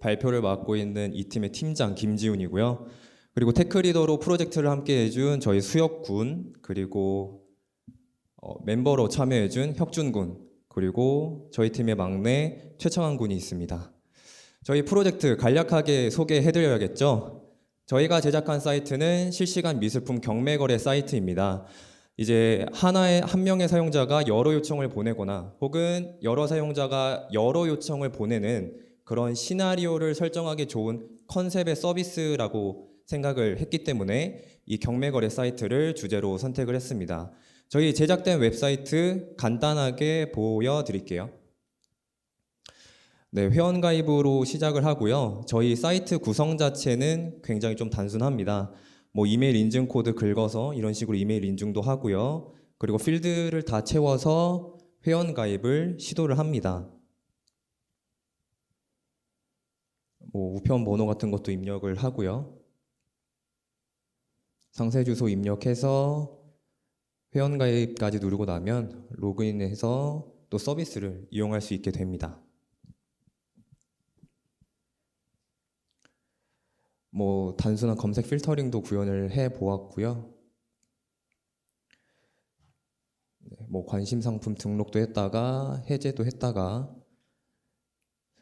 발표를 맡고 있는 이 팀의 팀장 김지훈이고요. 그리고 테크리더로 프로젝트를 함께 해준 저희 수혁군, 그리고 멤버로 참여해준 혁준군, 그리고 저희 팀의 막내 최창환 군이 있습니다. 저희 프로젝트 간략하게 소개해드려야겠죠? 저희가 제작한 사이트는 실시간 미술품 경매거래 사이트입니다. 이제 한 명의 사용자가 여러 요청을 보내거나 혹은 여러 사용자가 여러 요청을 보내는 그런 시나리오를 설정하기 좋은 컨셉의 서비스라고 생각을 했기 때문에 이 경매거래 사이트를 주제로 선택을 했습니다. 저희 제작된 웹사이트 간단하게 보여드릴게요. 네, 회원가입으로 시작을 하고요. 저희 사이트 구성 자체는 굉장히 좀 단순합니다. 뭐 이메일 인증 코드 긁어서 이런 식으로 이메일 인증도 하고요. 그리고 필드를 다 채워서 회원가입을 시도를 합니다. 뭐 우편 번호 같은 것도 입력을 하고요. 상세 주소 입력해서 회원가입까지 누르고 나면 로그인해서 또 서비스를 이용할 수 있게 됩니다. 뭐 단순한 검색 필터링도 구현을 해 보았고요. 뭐 관심 상품 등록도 했다가 해제도 했다가,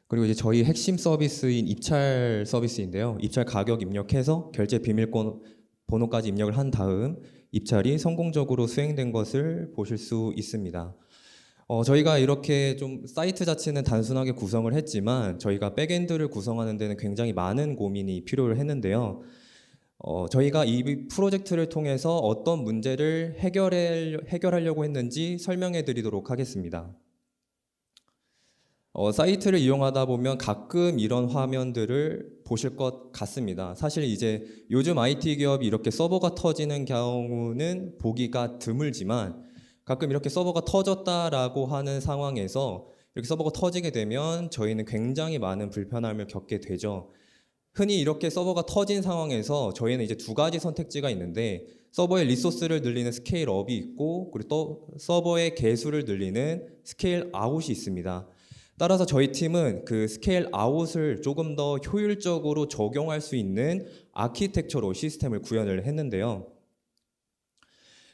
그리고 이제 저희 핵심 서비스인 입찰 서비스인데요. 입찰 가격 입력해서 결제 비밀번호까지 입력을 한 다음 입찰이 성공적으로 수행된 것을 보실 수 있습니다. 저희가 이렇게 좀 사이트 자체는 단순하게 구성을 했지만 저희가 백엔드를 구성하는 데는 굉장히 많은 고민이 필요를 했는데요. 저희가 이 프로젝트를 통해서 어떤 문제를 해결하려고 했는지 설명해 드리도록 하겠습니다. 사이트를 이용하다 보면 가끔 이런 화면들을 보실 것 같습니다. 사실 이제 요즘 IT 기업이 이렇게 서버가 터지는 경우는 보기가 드물지만 가끔 이렇게 서버가 터졌다라고 하는 상황에서 이렇게 서버가 터지게 되면 저희는 굉장히 많은 불편함을 겪게 되죠. 흔히 이렇게 서버가 터진 상황에서 저희는 이제 두 가지 선택지가 있는데, 서버의 리소스를 늘리는 스케일 업이 있고, 그리고 또 서버의 개수를 늘리는 스케일 아웃이 있습니다. 따라서 저희 팀은 그 스케일 아웃을 조금 더 효율적으로 적용할 수 있는 아키텍처로 시스템을 구현을 했는데요.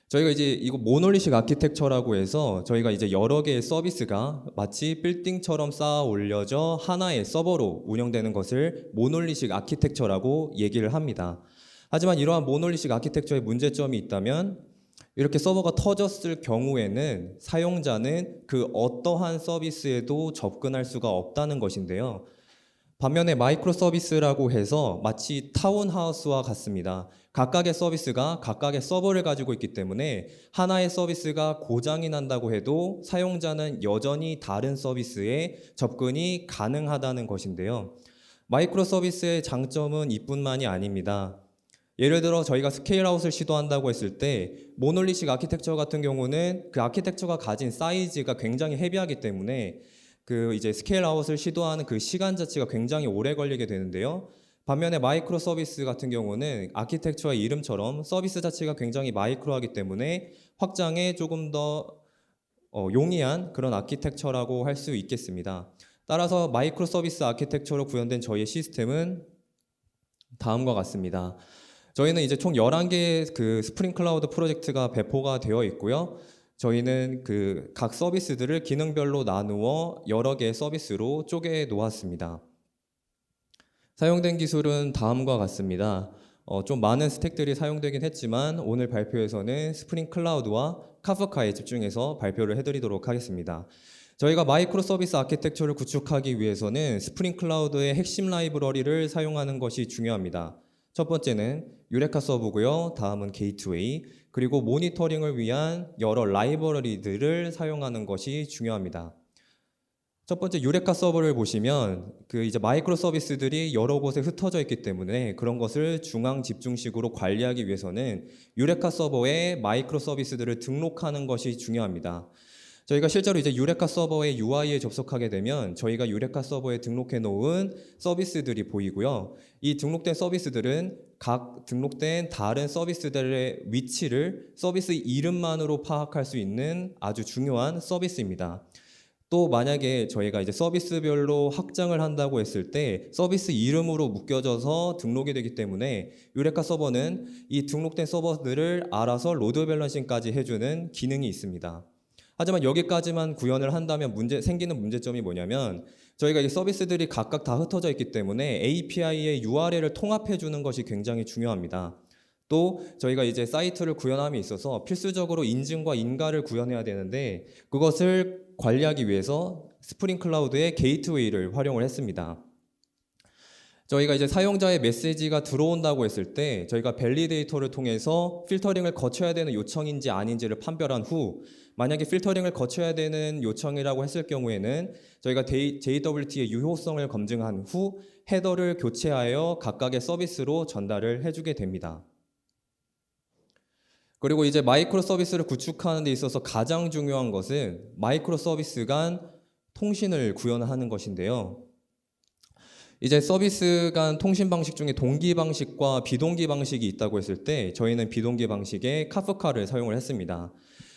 저희가 이제 이거 모놀리식 아키텍처라고 해서 저희가 이제 여러 개의 서비스가 마치 빌딩처럼 쌓아 올려져 하나의 서버로 운영되는 것을 모놀리식 아키텍처라고 얘기를 합니다. 하지만 이러한 모놀리식 아키텍처의 문제점이 있다면, 이렇게 서버가 터졌을 경우에는 사용자는 그 어떠한 서비스에도 접근할 수가 없다는 것인데요. 반면에 마이크로 서비스라고 해서 마치 타운하우스와 같습니다. 각각의 서비스가 각각의 서버를 가지고 있기 때문에 하나의 서비스가 고장이 난다고 해도 사용자는 여전히 다른 서비스에 접근이 가능하다는 것인데요. 마이크로 서비스의 장점은 이뿐만이 아닙니다. 예를 들어 저희가 스케일아웃을 시도한다고 했을 때 모놀리식 아키텍처 같은 경우는 그 아키텍처가 가진 사이즈가 굉장히 헤비하기 때문에 그 이제 스케일아웃을 시도하는 그 시간 자체가 굉장히 오래 걸리게 되는데요. 반면에 마이크로 서비스 같은 경우는 아키텍처의 이름처럼 서비스 자체가 굉장히 마이크로하기 때문에 확장에 조금 더 용이한 그런 아키텍처라고 할 수 있겠습니다. 따라서 마이크로 서비스 아키텍처로 구현된 저희의 시스템은 다음과 같습니다. 저희는 이제 총 11개의 그 스프링 클라우드 프로젝트가 배포가 되어 있고요. 저희는 그 각 서비스들을 기능별로 나누어 여러 개의 서비스로 쪼개 놓았습니다. 사용된 기술은 다음과 같습니다. 좀 많은 스택들이 사용되긴 했지만 오늘 발표에서는 스프링 클라우드와 카프카에 집중해서 발표를 해드리도록 하겠습니다. 저희가 마이크로 서비스 아키텍처를 구축하기 위해서는 스프링 클라우드의 핵심 라이브러리를 사용하는 것이 중요합니다. 첫 번째는 유레카 서브고요. 다음은 게이트웨이, 그리고 모니터링을 위한 여러 라이브러리들을 사용하는 것이 중요합니다. 첫 번째 유레카 서버를 보시면 그 이제 마이크로 서비스들이 여러 곳에 흩어져 있기 때문에 그런 것을 중앙 집중식으로 관리하기 위해서는 유레카 서버에 마이크로 서비스들을 등록하는 것이 중요합니다. 저희가 실제로 이제 유레카 서버의 UI에 접속하게 되면 저희가 유레카 서버에 등록해 놓은 서비스들이 보이고요. 이 등록된 서비스들은 각 등록된 다른 서비스들의 위치를 서비스 이름만으로 파악할 수 있는 아주 중요한 서비스입니다. 또 만약에 저희가 이제 서비스별로 확장을 한다고 했을 때 서비스 이름으로 묶여져서 등록이 되기 때문에 유레카 서버는 이 등록된 서버들을 알아서 로드 밸런싱까지 해주는 기능이 있습니다. 하지만 여기까지만 구현을 한다면 생기는 문제점이 뭐냐면 저희가 이 서비스들이 각각 다 흩어져 있기 때문에 API의 URL을 통합해 주는 것이 굉장히 중요합니다. 또 저희가 이제 사이트를 구현함에 있어서 필수적으로 인증과 인가를 구현해야 되는데 그것을 관리하기 위해서 스프링 클라우드의 게이트웨이를 활용을 했습니다. 저희가 이제 사용자의 메시지가 들어온다고 했을 때 저희가 밸리데이터를 통해서 필터링을 거쳐야 되는 요청인지 아닌지를 판별한 후 만약에 필터링을 거쳐야 되는 요청이라고 했을 경우에는 저희가 JWT의 유효성을 검증한 후 헤더를 교체하여 각각의 서비스로 전달을 해주게 됩니다. 그리고 이제 마이크로 서비스를 구축하는 데 있어서 가장 중요한 것은 마이크로 서비스 간 통신을 구현하는 것인데요. 이제 서비스 간 통신 방식 중에 동기 방식과 비동기 방식이 있다고 했을 때 저희는 비동기 방식의 카프카를 사용을 했습니다.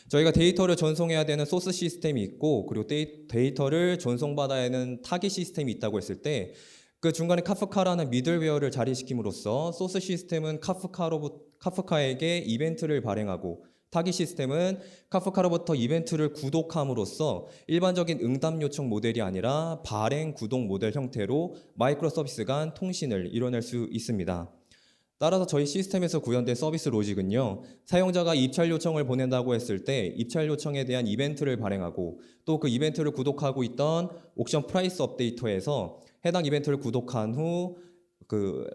저희가 데이터를 전송해야 되는 소스 시스템이 있고 그리고 데이터를 전송받아야 하는 타깃 시스템이 있다고 했을 때 그 중간에 카프카라는 미들웨어를 자리시킴으로써 소스 시스템은 카프카에게 이벤트를 발행하고 타깃 시스템은 카프카로부터 이벤트를 구독함으로써 일반적인 응답 요청 모델이 아니라 발행 구독 모델 형태로 마이크로 서비스 간 통신을 이뤄낼 수 있습니다. 따라서 저희 시스템에서 구현된 서비스 로직은요, 사용자가 입찰 요청을 보낸다고 했을 때 입찰 요청에 대한 이벤트를 발행하고 또 그 이벤트를 구독하고 있던 옥션 프라이스 업데이터에서 해당 이벤트를 구독한 후 그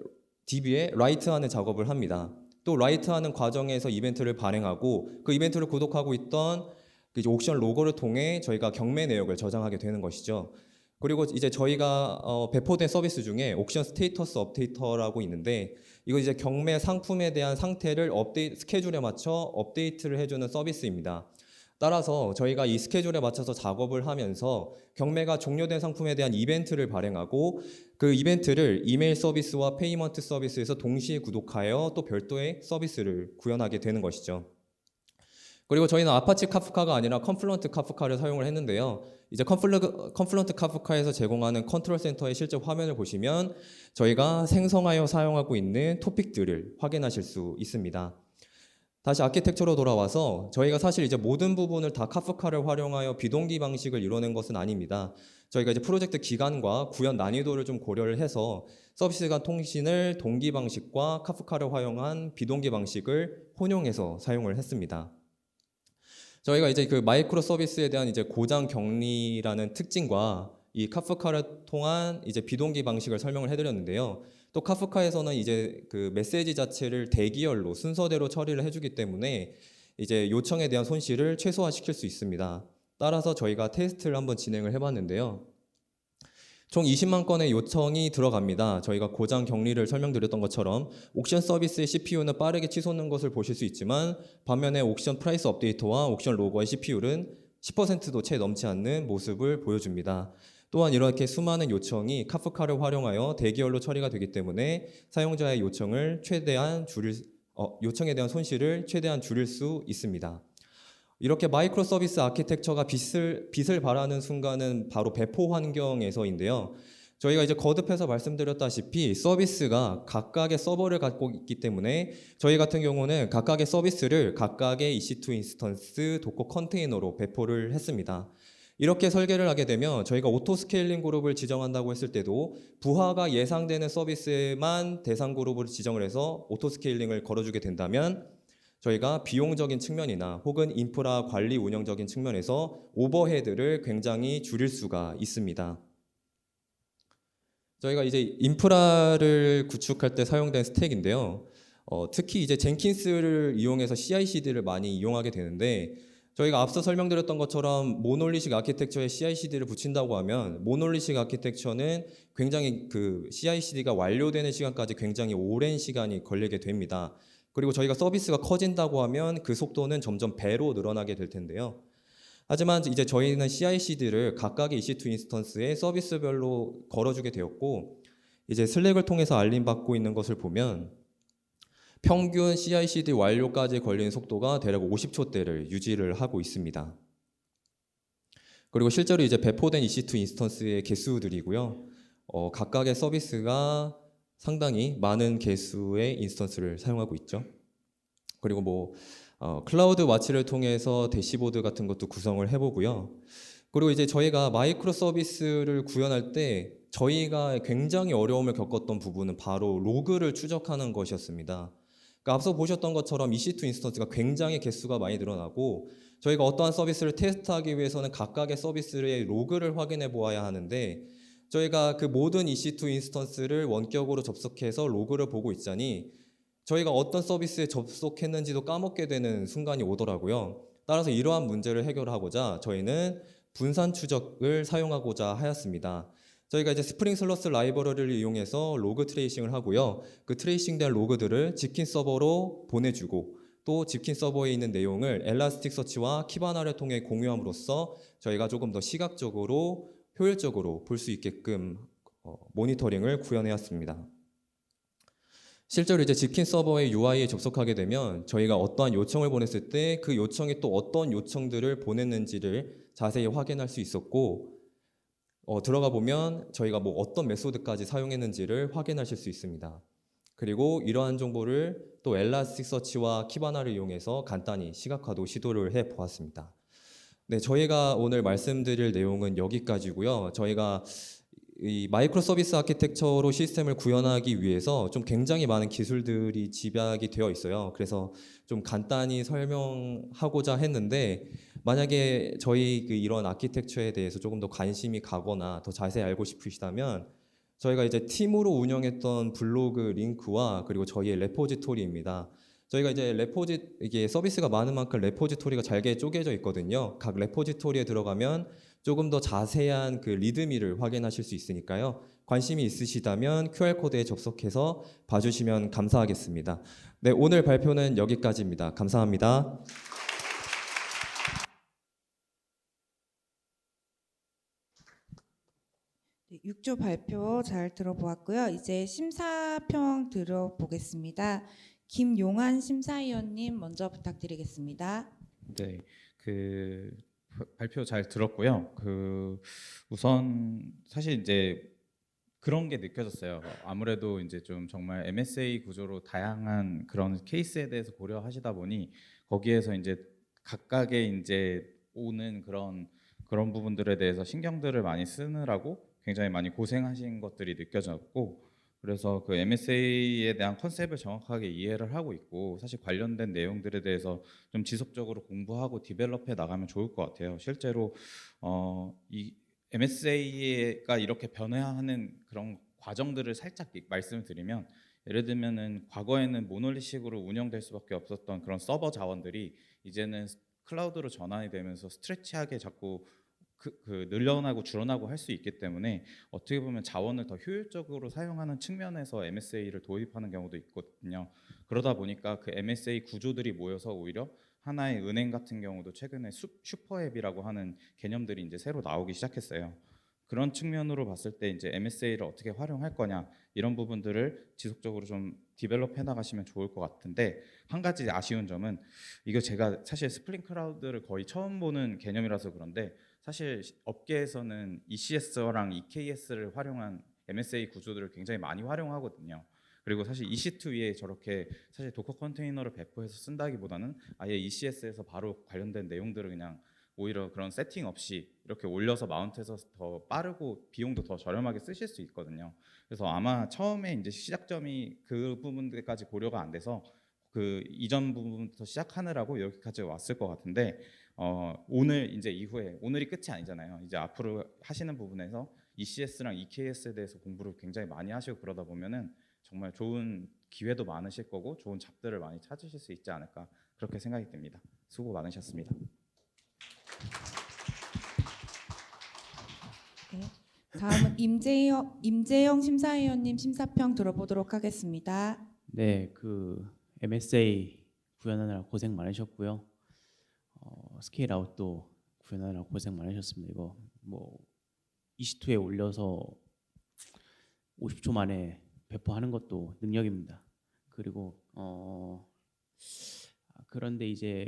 DB에 라이트하는 작업을 합니다. 또 라이트하는 과정에서 이벤트를 발행하고 그 이벤트를 구독하고 있던 이제 옥션 로거를 통해 저희가 경매 내역을 저장하게 되는 것이죠. 그리고 이제 저희가 배포된 서비스 중에 옥션 스테이터스 업데이터라고 있는데 이거 이제 경매 상품에 대한 상태를 스케줄에 맞춰 업데이트를 해주는 서비스입니다. 따라서 저희가 이 스케줄에 맞춰서 작업을 하면서 경매가 종료된 상품에 대한 이벤트를 발행하고 그 이벤트를 이메일 서비스와 페이먼트 서비스에서 동시에 구독하여 또 별도의 서비스를 구현하게 되는 것이죠. 그리고 저희는 아파치 카프카가 아니라 컨플런트 카프카를 사용을 했는데요. 이제 컨플런트 카프카에서 제공하는 컨트롤 센터의 실제 화면을 보시면 저희가 생성하여 사용하고 있는 토픽들을 확인하실 수 있습니다. 다시 아키텍처로 돌아와서 저희가 사실 이제 모든 부분을 다 카프카를 활용하여 비동기 방식을 이뤄낸 것은 아닙니다. 저희가 이제 프로젝트 기간과 구현 난이도를 좀 고려를 해서 서비스 간 통신을 동기 방식과 카프카를 활용한 비동기 방식을 혼용해서 사용을 했습니다. 저희가 이제 그 마이크로 서비스에 대한 이제 고장 격리라는 특징과 이 카프카를 통한 이제 비동기 방식을 설명을 해드렸는데요. 또 카프카에서는 이제 그 메시지 자체를 대기열로 순서대로 처리를 해주기 때문에 이제 요청에 대한 손실을 최소화시킬 수 있습니다. 따라서 저희가 테스트를 한번 진행을 해봤는데요. 총 20만 건의 요청이 들어갑니다. 저희가 고장 격리를 설명드렸던 것처럼 옥션 서비스의 CPU는 빠르게 치솟는 것을 보실 수 있지만 반면에 옥션 프라이스 업데이터와 옥션 로거의 CPU는 10%도 채 넘지 않는 모습을 보여줍니다. 또한 이렇게 수많은 요청이 카프카를 활용하여 대기열로 처리가 되기 때문에 사용자의 요청에 대한 손실을 최대한 줄일 수 있습니다. 이렇게 마이크로 서비스 아키텍처가 빛을 발하는 순간은 바로 배포 환경에서인데요. 저희가 이제 거듭해서 말씀드렸다시피 서비스가 각각의 서버를 갖고 있기 때문에 저희 같은 경우는 각각의 서비스를 각각의 EC2 인스턴스 도커 컨테이너로 배포를 했습니다. 이렇게 설계를 하게 되면 저희가 오토 스케일링 그룹을 지정한다고 했을 때도 부하가 예상되는 서비스에만 대상 그룹을 지정을 해서 오토 스케일링을 걸어주게 된다면 저희가 비용적인 측면이나 혹은 인프라 관리 운영적인 측면에서 오버헤드를 굉장히 줄일 수가 있습니다. 저희가 이제 인프라를 구축할 때 사용된 스택인데요. 특히 이제 젠킨스를 이용해서 CI/CD를 많이 이용하게 되는데 저희가 앞서 설명드렸던 것처럼 모놀리식 아키텍처에 CI/CD를 붙인다고 하면 모놀리식 아키텍처는 굉장히 그 CI/CD가 완료되는 시간까지 굉장히 오랜 시간이 걸리게 됩니다. 그리고 저희가 서비스가 커진다고 하면 그 속도는 점점 배로 늘어나게 될 텐데요. 하지만 이제 저희는 CI/CD를 각각의 EC2 인스턴스에 서비스별로 걸어주게 되었고 이제 슬랙을 통해서 알림받고 있는 것을 보면 평균 CI/CD 완료까지 걸리는 속도가 대략 50초대를 유지를 하고 있습니다. 그리고 실제로 이제 배포된 EC2 인스턴스의 개수들이고요. 각각의 서비스가 상당히 많은 개수의 인스턴스를 사용하고 있죠. 그리고 뭐 클라우드 와치를 통해서 대시보드 같은 것도 구성을 해보고요. 그리고 이제 저희가 마이크로 서비스를 구현할 때 저희가 굉장히 어려움을 겪었던 부분은 바로 로그를 추적하는 것이었습니다. 그러니까 앞서 보셨던 것처럼 EC2 인스턴스가 굉장히 개수가 많이 늘어나고 저희가 어떠한 서비스를 테스트하기 위해서는 각각의 서비스의 로그를 확인해 보아야 하는데 저희가 그 모든 EC2 인스턴스를 원격으로 접속해서 로그를 보고 있자니 저희가 어떤 서비스에 접속했는지도 까먹게 되는 순간이 오더라고요. 따라서 이러한 문제를 해결하고자 저희는 분산 추적을 사용하고자 하였습니다. 저희가 이제 스프링 슬러스 라이브러리를 이용해서 로그 트레이싱을 하고요. 그 트레이싱된 로그들을 지킨 서버로 보내주고 또 지킨 서버에 있는 내용을 엘라스틱 서치와 키바나를 통해 공유함으로써 저희가 조금 더 시각적으로 효율적으로 볼 수 있게끔 모니터링을 구현해왔습니다. 실제로 이제 지킨 서버의 UI에 접속하게 되면 저희가 어떠한 요청을 보냈을 때 그 요청이 또 어떤 요청들을 보냈는지를 자세히 확인할 수 있었고 들어가 보면 저희가 뭐 어떤 메소드까지 사용했는지를 확인하실 수 있습니다. 그리고 이러한 정보를 또 엘라스틱 서치와 키바나를 이용해서 간단히 시각화도 시도를 해 보았습니다. 네, 저희가 오늘 말씀드릴 내용은 여기까지고요. 저희가 이 마이크로 서비스 아키텍처로 시스템을 구현하기 위해서 좀 굉장히 많은 기술들이 집약이 되어 있어요. 그래서 좀 간단히 설명하고자 했는데 만약에 저희 이런 아키텍처에 대해서 조금 더 관심이 가거나 더 자세히 알고 싶으시다면 저희가 이제 팀으로 운영했던 블로그 링크와 그리고 저희의 레포지토리입니다. 저희가 이제 이게 서비스가 많은 만큼 레포지토리가 잘게 쪼개져 있거든요. 각 레포지토리에 들어가면 조금 더 자세한 그 리드미를 확인하실 수 있으니까요. 관심이 있으시다면 QR코드에 접속해서 봐주시면 감사하겠습니다. 네, 오늘 발표는 여기까지입니다. 감사합니다. 네, 6조 발표 잘 들어보았고요. 이제 심사평 들어보겠습니다. 김용환 심사위원님 먼저 부탁드리겠습니다. 네, 발표 잘 들었고요. 우선 사실 이제 그런 게 느껴졌어요. 아무래도 이제 좀 정말 MSA 구조로 다양한 그런 케이스에 대해서 고려하시다 보니 거기에서 이제 각각의 이제 오는 그런 부분들에 대해서 신경들을 많이 쓰느라고 굉장히 많이 고생하신 것들이 느껴졌고, 그래서 그 MSA에 대한 컨셉을 정확하게 이해를 하고 있고 사실 관련된 내용들에 대해서 좀 지속적으로 공부하고 디벨롭해 나가면 좋을 것 같아요. 실제로 이 MSA가 이렇게 변화하는 그런 과정들을 살짝 말씀을 드리면, 예를 들면은 과거에는 모놀리식으로 운영될 수밖에 없었던 그런 서버 자원들이 이제는 클라우드로 전환이 되면서 스트레치하게 자꾸 늘어나고 줄어나고 할 수 있기 때문에 어떻게 보면 자원을 더 효율적으로 사용하는 측면에서 MSA를 도입하는 경우도 있거든요. 그러다 보니까 그 MSA 구조들이 모여서 오히려 하나의 은행 같은 경우도 최근에 슈퍼앱이라고 하는 개념들이 이제 새로 나오기 시작했어요. 그런 측면으로 봤을 때 이제 MSA를 어떻게 활용할 거냐 이런 부분들을 지속적으로 좀 디벨롭해 나가시면 좋을 것 같은데, 한 가지 아쉬운 점은 이거 제가 사실 스프링 클라우드를 거의 처음 보는 개념이라서 그런데 사실 업계에서는 ECS랑 EKS를 활용한 MSA 구조들을 굉장히 많이 활용하거든요. 그리고 사실 EC2 위에 저렇게 사실 도커 컨테이너를 배포해서 쓴다기보다는 아예 ECS에서 바로 관련된 내용들을 그냥 오히려 그런 세팅 없이 이렇게 올려서 마운트해서 더 빠르고 비용도 더 저렴하게 쓰실 수 있거든요. 그래서 아마 처음에 이제 시작점이 그 부분들까지 고려가 안 돼서 그 이전 부분부터 시작하느라고 여기까지 왔을 것 같은데, 오늘 이제 이후에 오늘이 끝이 아니잖아요. 이제 앞으로 하시는 부분에서 ECS랑 EKS에 대해서 공부를 굉장히 많이 하시고 그러다 보면은 정말 좋은 기회도 많으실 거고 좋은 잡들을 많이 찾으실 수 있지 않을까 그렇게 생각이 듭니다. 수고 많으셨습니다. 네, 다음은 임재영 심사위원님 심사평 들어보도록 하겠습니다. 네, MSA 구현하느라 고생 많으셨고요. 스케일 아웃도 구현하느라 고생 많으셨습니다. 이거 뭐 EC2에 올려서 50초 만에 배포하는 것도 능력입니다. 그리고 그런데 이제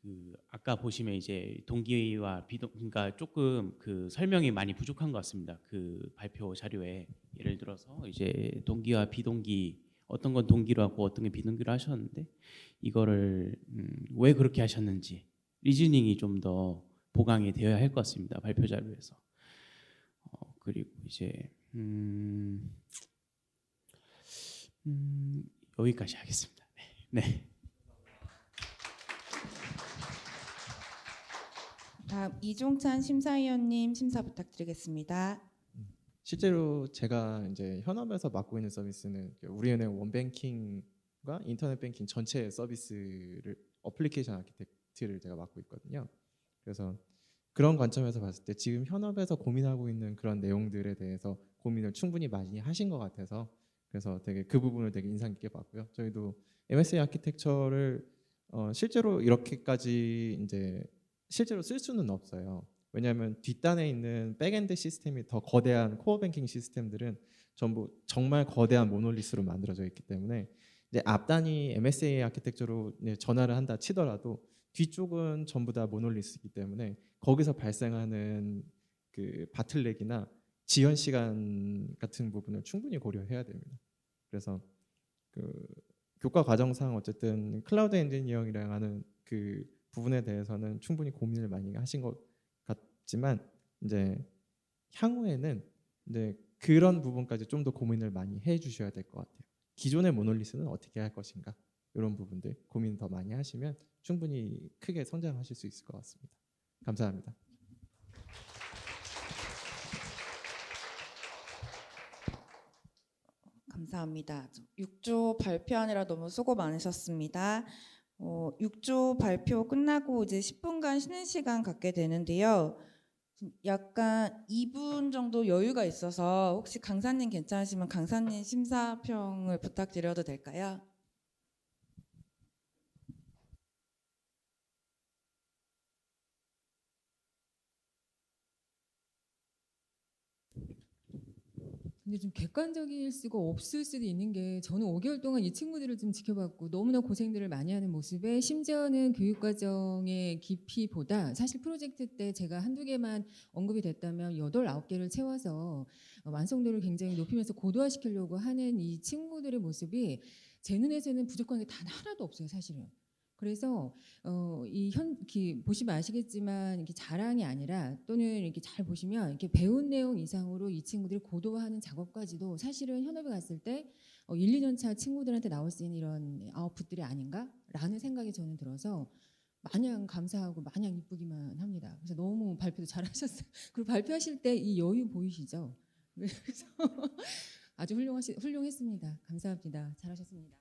그 아까 보시면 이제 동기와 비동 그러니까 조금 그 설명이 많이 부족한 것 같습니다. 그 발표 자료에 예를 들어서 이제 동기와 비동기 어떤 건 동기로 하고 어떤 게 비동기로 하셨는데 이거를 왜 그렇게 하셨는지 리즈닝이 좀 더 보강이 되어야 할 것 같습니다. 발표 자료에서. 그리고 이제 여기까지 하겠습니다. 네. 네. 다음 이종찬 심사위원님 심사 부탁드리겠습니다. 실제로 제가 이제 현업에서 맡고 있는 서비스는 우리은행 원뱅킹과 인터넷 뱅킹 전체 서비스를 어플리케이션 아키텍트를 제가 맡고 있거든요. 그래서 그런 관점에서 봤을 때 지금 현업에서 고민하고 있는 그런 내용들에 대해서 고민을 충분히 많이 하신 것 같아서 그래서 되게 그 부분을 되게 인상 깊게 봤고요. 저희도 MSA 아키텍처를 실제로 이렇게까지 이제 실제로 쓸 수는 없어요. 왜냐하면 뒷단에 있는 백엔드 시스템이 더 거대한 코어 뱅킹 시스템들은 전부 정말 거대한 모놀리스로 만들어져 있기 때문에 이제 앞단이 MSA 아키텍처로 전환을 한다 치더라도 뒤쪽은 전부 다 모놀리스이기 때문에 거기서 발생하는 그 바틀렉이나 지연 시간 같은 부분을 충분히 고려해야 됩니다. 그래서 그 교과 과정상 어쨌든 클라우드 엔지니어링이라는 하는 그 부분에 대해서는 충분히 고민을 많이 하신 것 같지만 이제 향후에는 이제 그런 부분까지 좀 더 고민을 많이 해주셔야 될 것 같아요. 기존의 모놀리스는 어떻게 할 것인가 이런 부분들 고민 더 많이 하시면 충분히 크게 성장하실 수 있을 것 같습니다. 감사합니다. 감사합니다. 6조 발표하느라 너무 수고 많으셨습니다. 6조 발표 끝나고 이제 10분간 쉬는 시간 갖게 되는데요. 약간 2분 정도 여유가 있어서 혹시 강사님 괜찮으시면 강사님 심사평을 부탁드려도 될까요? 근데 좀 객관적일 수가 없을 수도 있는 게 저는 5개월 동안 이 친구들을 좀 지켜봤고 너무나 고생들을 많이 하는 모습에 심지어는 교육과정의 깊이보다 사실 프로젝트 때 제가 한두 개만 언급이 됐다면 8, 9개를 채워서 완성도를 굉장히 높이면서 고도화시키려고 하는 이 친구들의 모습이 제 눈에서는 부족한 게 단 하나도 없어요, 사실은. 그래서 보시면 아시겠지만 이렇게 자랑이 아니라 또는 이렇게 잘 보시면 이렇게 배운 내용 이상으로 이 친구들이 고도화하는 작업까지도 사실은 현업에 갔을 때 1, 2년 차 친구들한테 나올 수 있는 이런 아웃풋들이 아닌가라는 생각이 저는 들어서 마냥 감사하고 마냥 이쁘기만 합니다. 그래서 너무 발표도 잘하셨어요. 그리고 발표하실 때 이 여유 보이시죠? 그래서 아주 훌륭했습니다. 감사합니다. 잘하셨습니다.